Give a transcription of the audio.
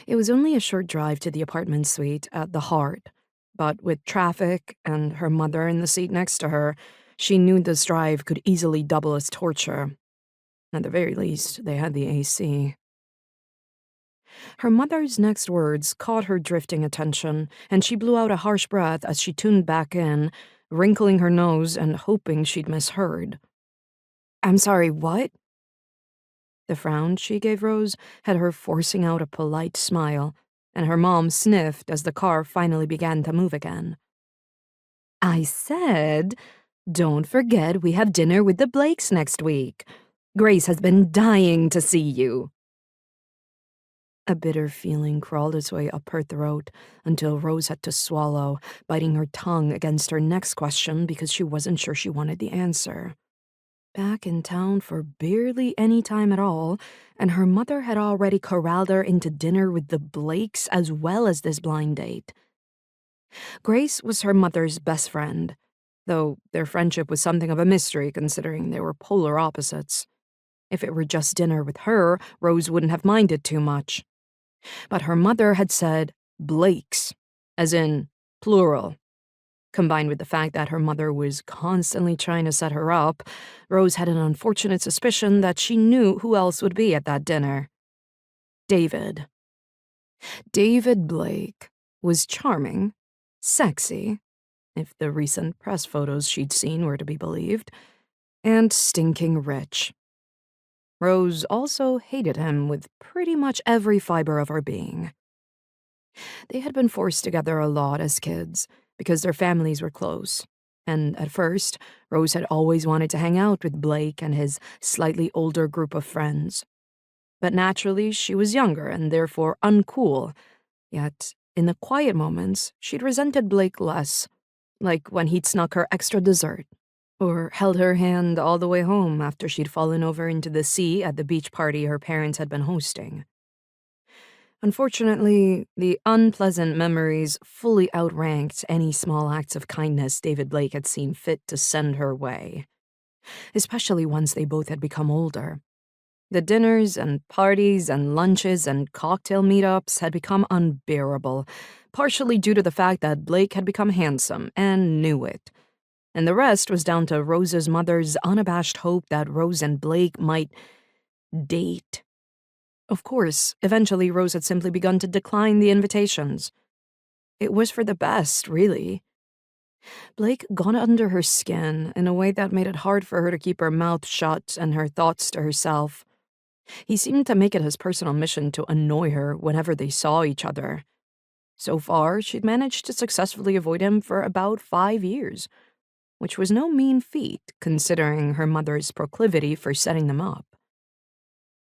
It was only a short drive to the apartment suite at the Heart, but with traffic and her mother in the seat next to her, she knew this drive could easily double as torture. At the very least, they had the AC. Her mother's next words caught her drifting attention, and she blew out a harsh breath as she tuned back in, wrinkling her nose and hoping she'd misheard. "I'm sorry, what?" The frown she gave Rose had her forcing out a polite smile, and her mom sniffed as the car finally began to move again. "I said, don't forget we have dinner with the Blakes next week. Grace has been dying to see you." A bitter feeling crawled its way up her throat until Rose had to swallow, biting her tongue against her next question because she wasn't sure she wanted the answer. Back in town for barely any time at all, and her mother had already corralled her into dinner with the Blakes as well as this blind date. Grace was her mother's best friend, though their friendship was something of a mystery considering they were polar opposites. If it were just dinner with her, Rose wouldn't have minded too much. But her mother had said Blakes, as in plural. Combined with the fact that her mother was constantly trying to set her up, Rose had an unfortunate suspicion that she knew who else would be at that dinner. David. David Blake was charming, sexy, if the recent press photos she'd seen were to be believed, and stinking rich. Rose also hated him with pretty much every fiber of her being. They had been forced together a lot as kids because their families were close, and at first, Rose had always wanted to hang out with Blake and his slightly older group of friends. But naturally, she was younger and therefore uncool, yet in the quiet moments, she'd resented Blake less, like when he'd snuck her extra dessert, or held her hand all the way home after she'd fallen over into the sea at the beach party her parents had been hosting. Unfortunately, the unpleasant memories fully outranked any small acts of kindness David Blake had seen fit to send her way, especially once they both had become older. The dinners and parties and lunches and cocktail meetups had become unbearable, partially due to the fact that Blake had become handsome and knew it. And the rest was down to Rose's mother's unabashed hope that Rose and Blake might date. Of course, eventually Rose had simply begun to decline the invitations. It was for the best, really. Blake got under her skin in a way that made it hard for her to keep her mouth shut and her thoughts to herself. He seemed to make it his personal mission to annoy her whenever they saw each other. So far, she'd managed to successfully avoid him for about 5 years, which was no mean feat considering her mother's proclivity for setting them up.